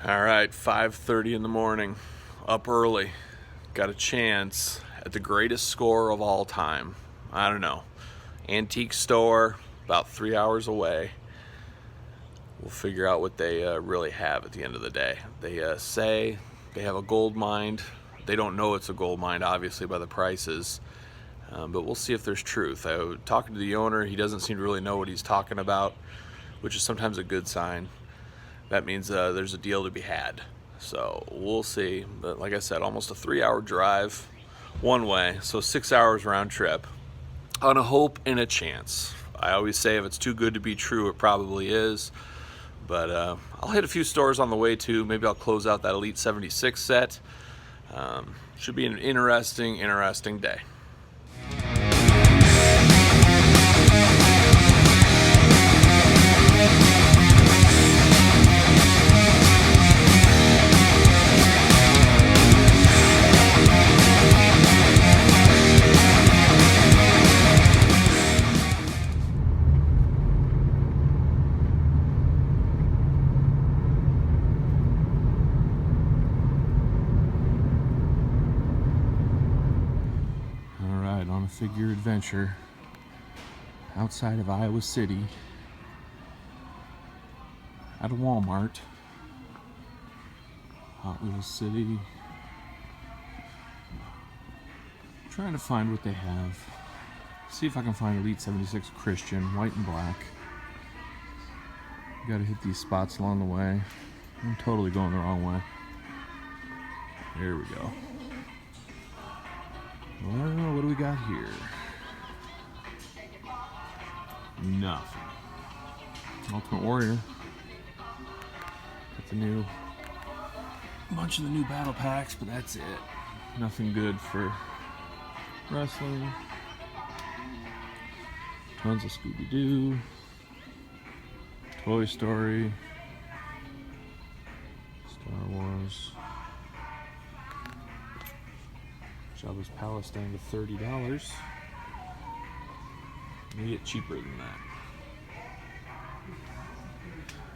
All right, 5:30 in the morning, up early, got a chance at the greatest score of all time. I don't know, antique store, about 3 hours away. We'll figure out what they really have at the end of the day. They say they have a gold mine. They don't know it's a gold mine, obviously, by the prices. But we'll see if there's truth. Talking to the owner, he doesn't seem to really know what he's talking about, which is sometimes a good sign. That means there's a deal to be had. So we'll see. But like I said, almost a 3 hour drive one way, so 6 hours round trip on a hope and a chance. I always say if it's too good to be true, it probably is. But I'll hit a few stores on the way too. Maybe I'll close out that Elite 76 set. Should be an interesting day. On a figure adventure outside of Iowa City at a Walmart. Hot Wheels City. Trying to find what they have. See if I can find Elite 76 Christian, white and black. Gotta hit these spots along the way. I'm totally going the wrong way. There we go. Well, what do we got here? Nothing. Ultimate Warrior. Got a bunch of the new battle packs, but that's it. Nothing good for wrestling. Tons of Scooby-Doo. Toy Story. Star Wars. Jabba's Palace down to $30. Maybe get cheaper than that.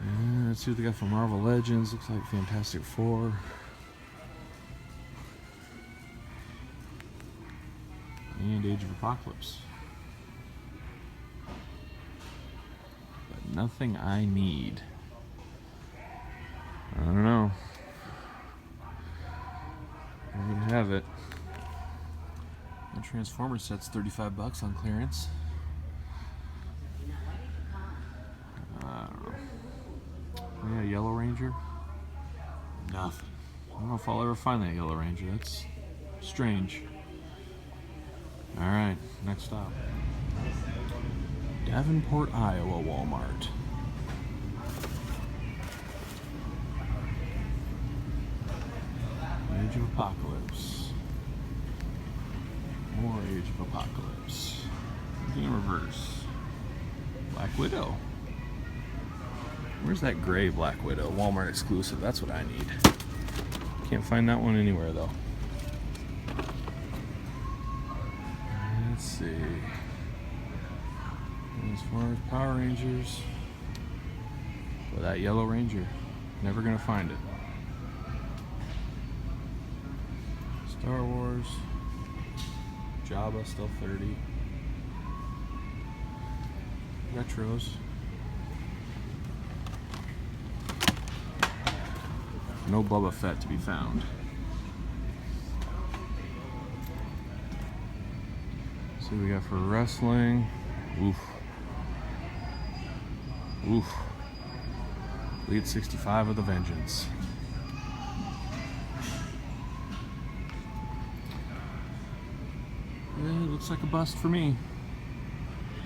And let's see what they got for Marvel Legends. Looks like Fantastic Four. And Age of Apocalypse. But nothing I need. I don't know. There you have it. The Transformers set's $35 on clearance. I don't know. Yeah, Yellow Ranger. Nothing. I don't know if I'll ever find that Yellow Ranger. That's strange. Alright, next stop. Davenport, Iowa Walmart. Age of Apocalypse. More Age of Apocalypse. In reverse. Black Widow. Where's that gray Black Widow? Walmart exclusive. That's what I need. Can't find that one anywhere though. Let's see. As far as Power Rangers, well, that Yellow Ranger, never gonna find it. Star Wars. Jabba, still 30. Retros. No Boba Fett to be found. See what we got for wrestling. Oof. Oof. Elite 65 with a vengeance. It looks like a bust for me.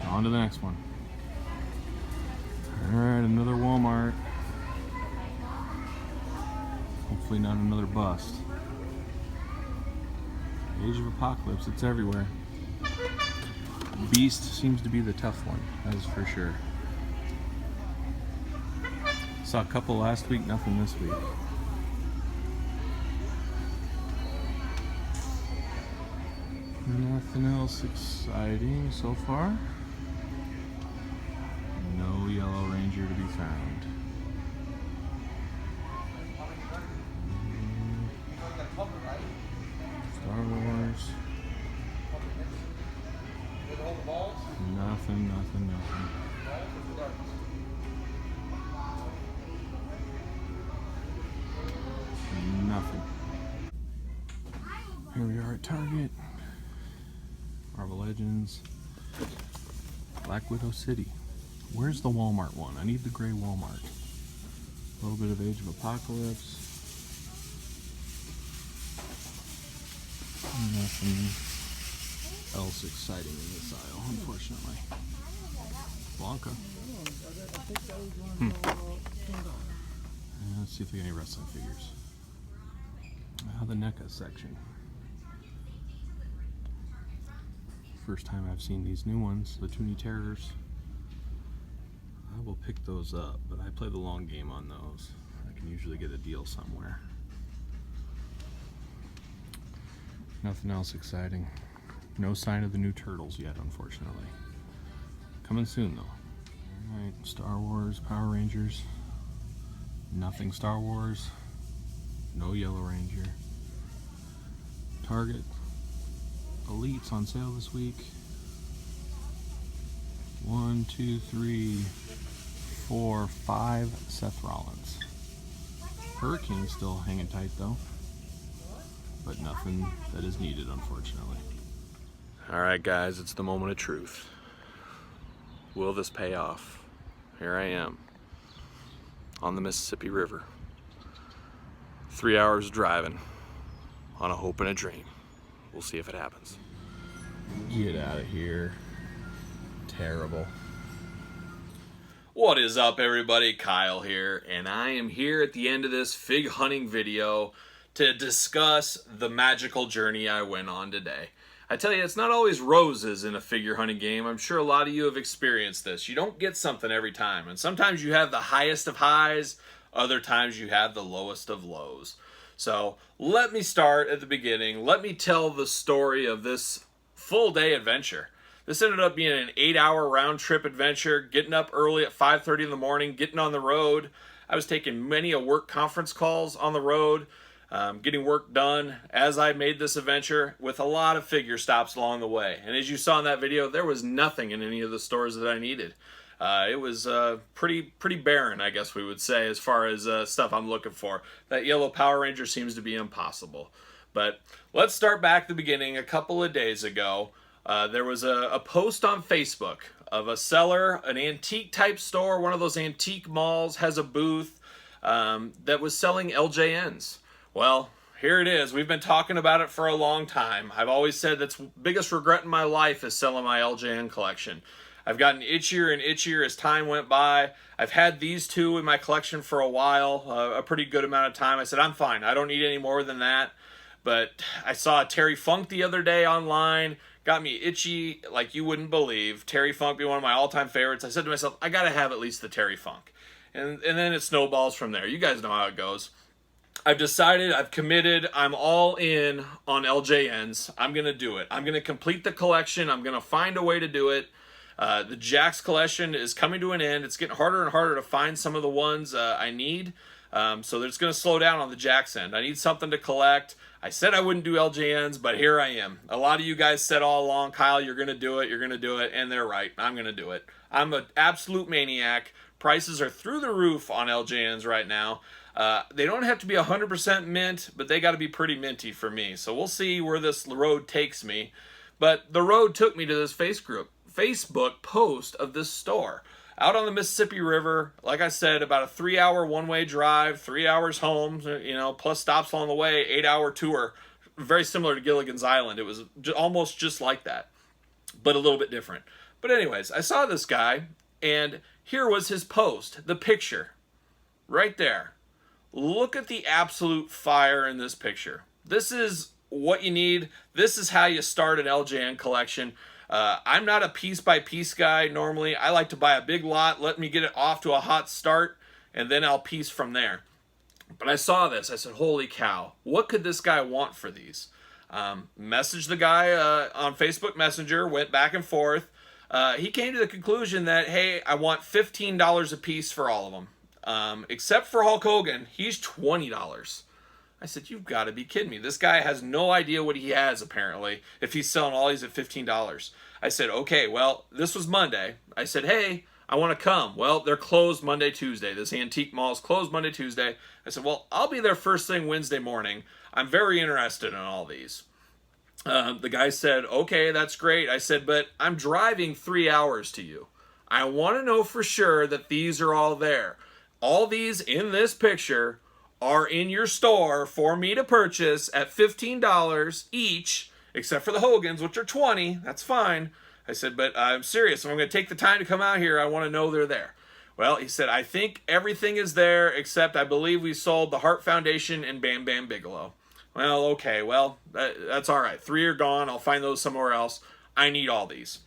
On to the next one. Alright, another Walmart. Hopefully not another bust. Age of Apocalypse, it's everywhere. Beast seems to be the tough one, that is for sure. Saw a couple last week, nothing this week. Nothing else exciting so far. No Yellow Ranger to be found. Nothing. Nothing. Here we are at Target. Marvel Legends. Black Widow City. Where's the Walmart one? I need the gray Walmart. A little bit of Age of Apocalypse. Nothing else exciting in this aisle, unfortunately. Blanca. Let's see if we get any wrestling figures. The NECA section. First time I've seen these new ones, the Toonie Terrors. I will pick those up, but I play the long game on those. I can usually get a deal somewhere. Nothing else exciting. No sign of the new Turtles yet, unfortunately. Coming soon, though. Alright, Star Wars, Power Rangers. Nothing Star Wars. No Yellow Ranger. Target. Elites on sale this week. 1, 2, 3, 4, 5 Seth Rollins. Hurricane's still hanging tight though, but nothing that is needed, unfortunately. Alright guys, it's the moment of truth. Will this pay off? Here I am on the Mississippi River. 3 hours driving on a hope and a dream. We'll see if it happens. Get out of here. Terrible. What is up, everybody? Kyle here, and I am here at the end of this fig hunting video to discuss the magical journey I went on today. I tell you, it's not always roses in a figure hunting game. I'm sure a lot of you have experienced this. You don't get something every time, and sometimes you have the highest of highs, other times you have the lowest of lows. So let me start at the beginning. Let me tell the story of this full day adventure. This ended up being an 8-hour round trip adventure, getting up early at 5:30 in the morning, getting on the road. I was taking many work conference calls on the road, getting work done as I made this adventure with a lot of figure stops along the way. And as you saw in that video, there was nothing in any of the stores that I needed. It was pretty barren, I guess we would say, as far as stuff I'm looking for. That yellow Power Ranger seems to be impossible. But let's start back at the beginning. A couple of days ago, there was a post on Facebook of a seller, an antique type store, one of those antique malls, has a booth that was selling LJNs. Well, here it is. We've been talking about it for a long time. I've always said that's the biggest regret in my life is selling my LJN collection. I've gotten itchier and itchier as time went by. I've had these two in my collection for a while, a pretty good amount of time. I said, I'm fine. I don't need any more than that. But I saw Terry Funk the other day online. Got me itchy like you wouldn't believe. Terry Funk being one of my all-time favorites. I said to myself, I got to have at least the Terry Funk. And then it snowballs from there. You guys know how it goes. I've decided, I've committed, I'm all in on LJNs. I'm going to do it. I'm going to complete the collection. I'm going to find a way to do it. The Jakks collection is coming to an end. It's getting harder and harder to find some of the ones I need. So it's going to slow down on the Jakks end. I need something to collect. I said I wouldn't do LJNs, but here I am. A lot of you guys said all along, Kyle, you're going to do it, you're going to do it, and they're right. I'm going to do it. I'm an absolute maniac. Prices are through the roof on LJNs right now. They don't have to be 100% mint, but they got to be pretty minty for me. So we'll see where this road takes me. But the road took me to this Facebook post of this store out on the Mississippi River. Like I said, about a 3-hour one-way drive, 3 hours home, plus stops along the way, 8-hour tour. Very similar to Gilligan's Island. It was almost just like that, but a little bit different. But anyways, I saw this guy, and here was his post, the picture, right there. Look at the absolute fire in this picture. This is what you need. This is how you start an LJN collection. I'm not a piece-by-piece guy normally. I like to buy a big lot, let me get it off to a hot start, and then I'll piece from there. But I saw this. I said, holy cow, what could this guy want for these? Messaged the guy on Facebook Messenger, went back and forth. He came to the conclusion that, hey, I want $15 a piece for all of them. Except for Hulk Hogan, he's $20. I said, you've got to be kidding me. This guy has no idea what he has, apparently, if he's selling all these at $15. I said, okay, well, this was Monday. I said, hey, I want to come. Well, they're closed Monday, Tuesday. This antique mall is closed Monday, Tuesday. I said, well, I'll be there first thing Wednesday morning. I'm very interested in all these. The guy said, okay, that's great. I said, but I'm driving 3 hours to you. I want to know for sure that these are all there. All these in this picture are in your store for me to purchase at $15 each, except for the Hogans, which are $20. That's fine. I said, but I'm serious. If I'm going to take the time to come out here, I want to know they're there. Well, he said, I think everything is there, except I believe we sold the Heart Foundation and Bam Bam Bigelow. Well, okay, well, that's all right. 3 are gone. I'll find those somewhere else. I need all these.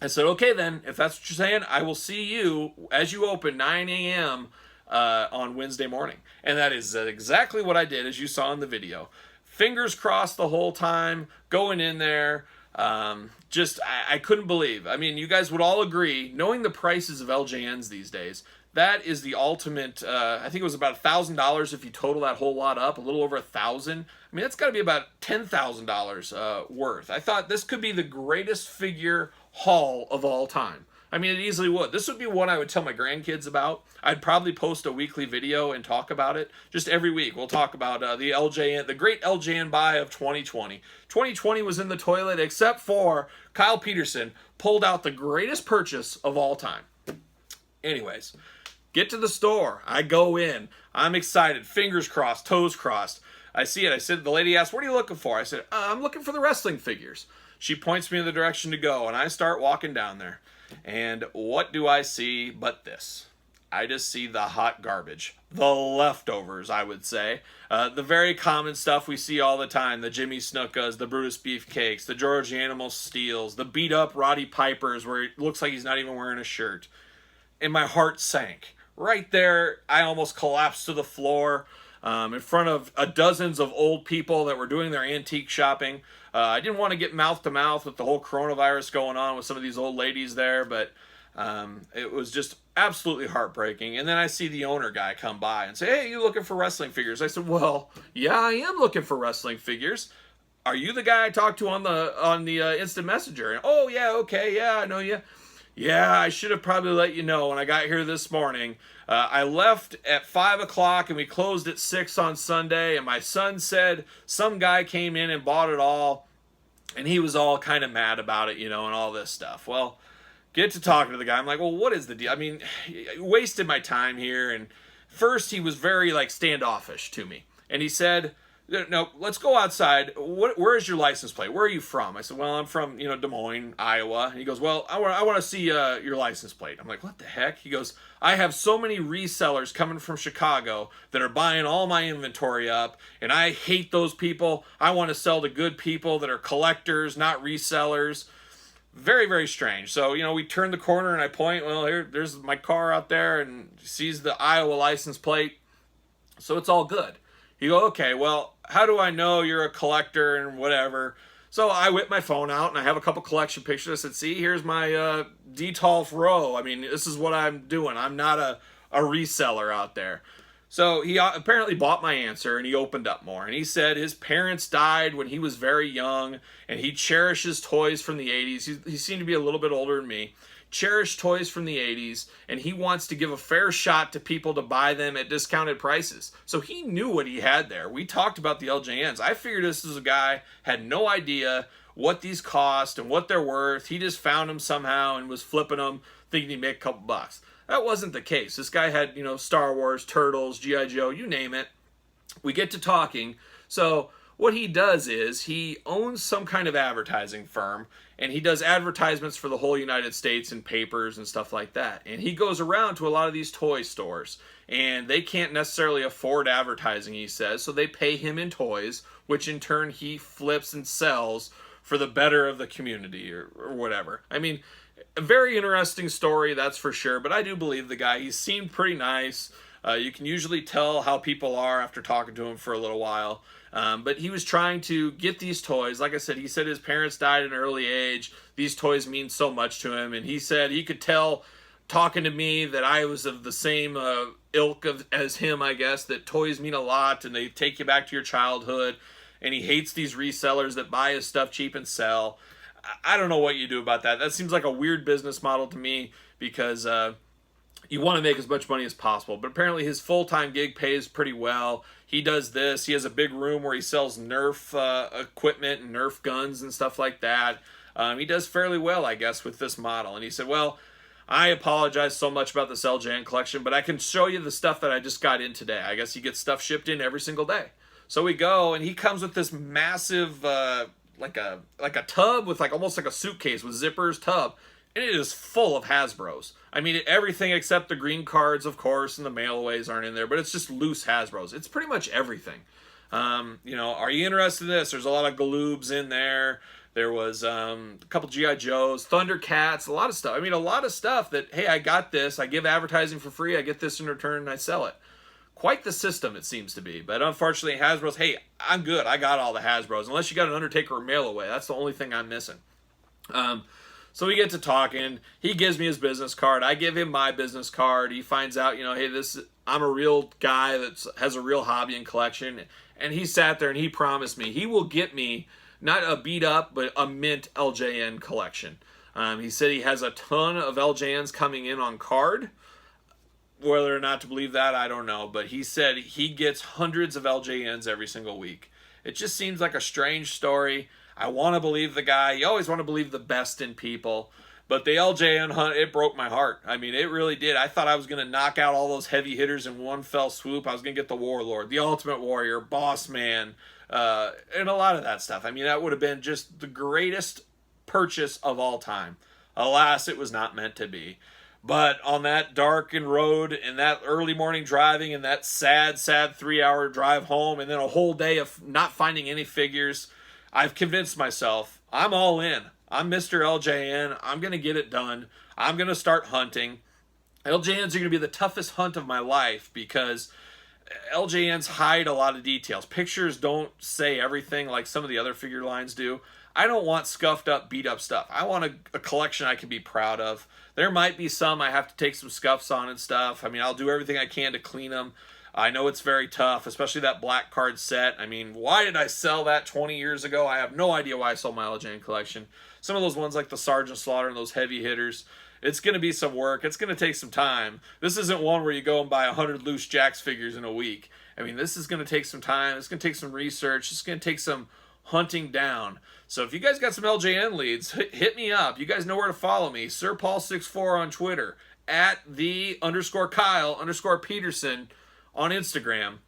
I said, okay, then, if that's what you're saying, I will see you as you open 9 a.m. On Wednesday morning. And that is exactly what I did, as you saw in the video. Fingers crossed the whole time, going in there. I couldn't believe. I mean, you guys would all agree, knowing the prices of LJNs these days, that is the ultimate. I think it was about $1,000 if you total that whole lot up, a little over $1,000. I mean, that's got to be about $10,000 worth. I thought this could be the greatest figure haul of all time. I mean, it easily would. This would be one I would tell my grandkids about. I'd probably post a weekly video and talk about it. Just every week, we'll talk about the LJN, the great LJN buy of 2020. 2020 was in the toilet, except for Kyle Peterson pulled out the greatest purchase of all time. Anyways, get to the store. I go in. I'm excited. Fingers crossed, toes crossed. I see it. I said, the lady asked, what are you looking for? I said, I'm looking for the wrestling figures. She points me in the direction to go, and I start walking down there. And what do I see but this? I just see the hot garbage. The leftovers, I would say. The very common stuff we see all the time. The Jimmy Snukas, the Brutus Beefcakes, the George Animal Steels, the beat-up Roddy Pipers where it looks like he's not even wearing a shirt. And my heart sank. Right there, I almost collapsed to the floor in front of dozens of old people that were doing their antique shopping. I didn't want to get mouth to mouth with the whole coronavirus going on with some of these old ladies there, but it was just absolutely heartbreaking. And then I see the owner guy come by and say, hey, you looking for wrestling figures? I said, well, yeah, I am looking for wrestling figures. Are you the guy I talked to on the instant messenger? And, oh, yeah, okay, yeah, I know you. Yeah, I should have probably let you know when I got here this morning. I left at 5 o'clock and we closed at 6 on Sunday, and my son said some guy came in and bought it all, and he was all kind of mad about it, and all this stuff. Well, get to talking to the guy. I'm like, well, what is the deal? I mean, I wasted my time here, and first he was very, standoffish to me, and he said, no, let's go outside. Where is your license plate? Where are you from? I said, well, I'm from, Des Moines, Iowa. And he goes, well, I want to see your license plate. I'm like, what the heck? He goes, I have so many resellers coming from Chicago that are buying all my inventory up, and I hate those people. I want to sell to good people that are collectors, not resellers. Very, very strange. So, we turn the corner and I point, well, there's my car out there, and sees the Iowa license plate. So it's all good. You go, okay, well, how do I know you're a collector and whatever? So I whip my phone out and I have a couple collection pictures. I said, see, here's my Detolf row. I mean, this is what I'm doing. I'm not a reseller out there. So he apparently bought my answer, and he opened up more. And he said his parents died when he was very young, and he cherishes toys from the 80s. He seemed to be a little bit older than me. Cherished toys from the 80s, and he wants to give a fair shot to people to buy them at discounted prices. So he knew what he had there. We talked about the LJNs. I figured this was a guy had no idea what these cost and what they're worth. He just found them somehow and was flipping them, thinking he'd make a couple bucks. That wasn't the case. This guy had, Star Wars, Turtles, G.I. Joe, you name it. We get to talking. So what he does is he owns some kind of advertising firm, and he does advertisements for the whole United States in papers and stuff like that. And he goes around to a lot of these toy stores, and they can't necessarily afford advertising, he says, so they pay him in toys, which in turn he flips and sells for the better of the community or whatever. I mean, a very interesting story, that's for sure, but I do believe the guy. He seemed pretty nice. You can usually tell how people are after talking to him for a little while. But he was trying to get these toys. Like I said, he said his parents died at an early age. These toys mean so much to him. And he said he could tell, talking to me, that I was of the same ilk as him, I guess, that toys mean a lot and they take you back to your childhood. And he hates these resellers that buy his stuff cheap and sell. I don't know what you do about that. That seems like a weird business model to me because you want to make as much money as possible. But apparently his full-time gig pays pretty well. He does this. He has a big room where he sells Nerf equipment and Nerf guns and stuff like that. He does fairly well, I guess, with this model. And he said, well, I apologize so much about this LJN collection, but I can show you the stuff that I just got in today. I guess he gets stuff shipped in every single day. So we go, and he comes with this massive, like a tub with like almost like a suitcase with zippers tub, and it is full of Hasbros. I mean, everything except the green cards, of course, and the mailaways aren't in there, but it's just loose Hasbros. It's pretty much everything. You know, are you interested in this? There's a lot of Galoobs in there. There was a couple G.I. Joes, Thundercats, a lot of stuff. I mean, a lot of stuff that, hey, I got this. I give advertising for free. I get this in return, and I sell it. Quite the system, it seems to be. But unfortunately, Hasbro's, hey, I'm good. I got all the Hasbros. Unless you got an Undertaker or mail away. That's the only thing I'm missing. So we get to talking. He gives me his business card. I give him my business card. He finds out, you know, hey, I'm a real guy that has a real hobby and collection. And he sat there and he promised me he will get me not a beat up, but a mint LJN collection. He said he has a ton of LJNs coming in on card. Whether or not to believe that, I don't know. But he said he gets hundreds of LJNs every single week. It just seems like a strange story. I want to believe the guy. You always want to believe the best in people. But the LJN hunt, it broke my heart. I mean, it really did. I thought I was going to knock out all those heavy hitters in one fell swoop. I was going to get the Warlord, the Ultimate Warrior, Boss Man, and a lot of that stuff. I mean, that would have been just the greatest purchase of all time. Alas, it was not meant to be. But on that darkened road and that early morning driving and that sad 3-hour drive home and then a whole day of not finding any figures, I've convinced myself I'm all in. I'm Mr. LJN. I'm going to get it done. I'm going to start hunting. LJNs are going to be the toughest hunt of my life because LJNs hide a lot of details. Pictures don't say everything like some of the other figure lines do. I don't want scuffed up, beat up stuff. I want a collection I can be proud of. There might be some I have to take some scuffs on and stuff. I mean, I'll do everything I can to clean them. I know it's very tough, especially that black card set. I mean, why did I sell that 20 years ago? I have no idea why I sold my LJN collection. Some of those ones like the Sergeant Slaughter and those heavy hitters, it's going to be some work. It's going to take some time. This isn't one where you go and buy 100 loose Jakks figures in a week. I mean, this is going to take some time. It's going to take some research. It's going to take some hunting down. So if you guys got some LJN leads, hit me up. You guys know where to follow me. SirPaul64 on Twitter. At @the_Kyle_Peterson on Instagram.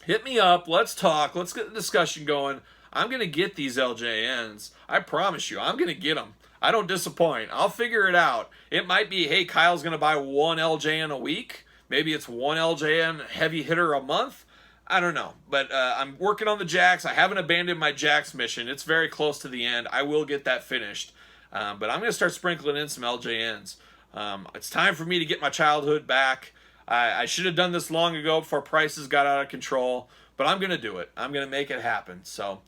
Hit me up. Let's talk. Let's get the discussion going. I'm going to get these LJNs. I promise you, I'm going to get them. I don't disappoint. I'll figure it out. It might be, hey, Kyle's going to buy one LJN a week. Maybe it's one LJN heavy hitter a month. I don't know. But I'm working on the Jakks. I haven't abandoned my Jakks mission. It's very close to the end. I will get that finished. But I'm going to start sprinkling in some LJNs. It's time for me to get my childhood back. I should have done this long ago before prices got out of control, but I'm going to do it. I'm going to make it happen. So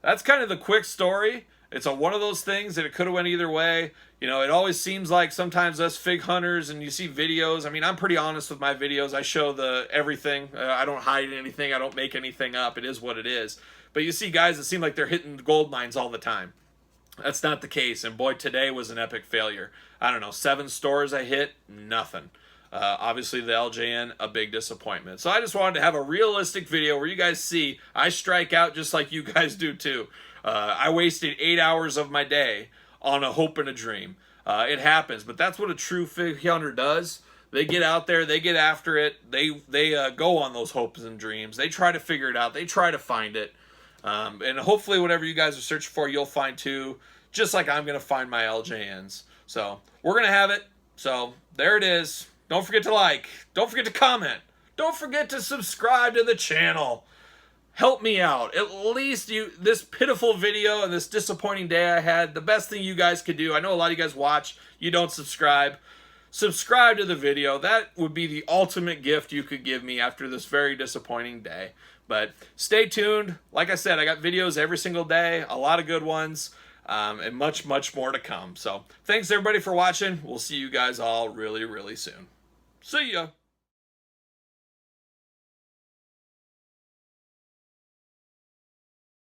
that's kind of the quick story. It's one of those things that it could have went either way. You know, it always seems like sometimes us fig hunters and you see videos. I mean, I'm pretty honest with my videos. I show everything. I don't hide anything. I don't make anything up. It is what it is. But you see guys that seem like they're hitting gold mines all the time. That's not the case. And boy, today was an epic failure. I don't know, 7 stores I hit, nothing. Obviously, the LJN, a big disappointment. So I just wanted to have a realistic video where you guys see I strike out just like you guys do too. I wasted 8 hours of my day on a hope and a dream. It happens, but that's what a true fig hunter does. They get out there, they get after it, they go on those hopes and dreams. They try to figure it out. They try to find it. And hopefully whatever you guys are searching for, you'll find too, just like I'm going to find my LJNs. So we're going to have it. So there it is. Don't forget to like. Don't forget to comment. Don't forget to subscribe to the channel. Help me out. At least this pitiful video and this disappointing day I had, the best thing you guys could do, I know a lot of you guys watch, you don't subscribe. Subscribe to the video. That would be the ultimate gift you could give me after this very disappointing day. But stay tuned. Like I said, I got videos every single day, a lot of good ones, and much, much more to come. So thanks everybody for watching. We'll see you guys all really, really soon. See ya.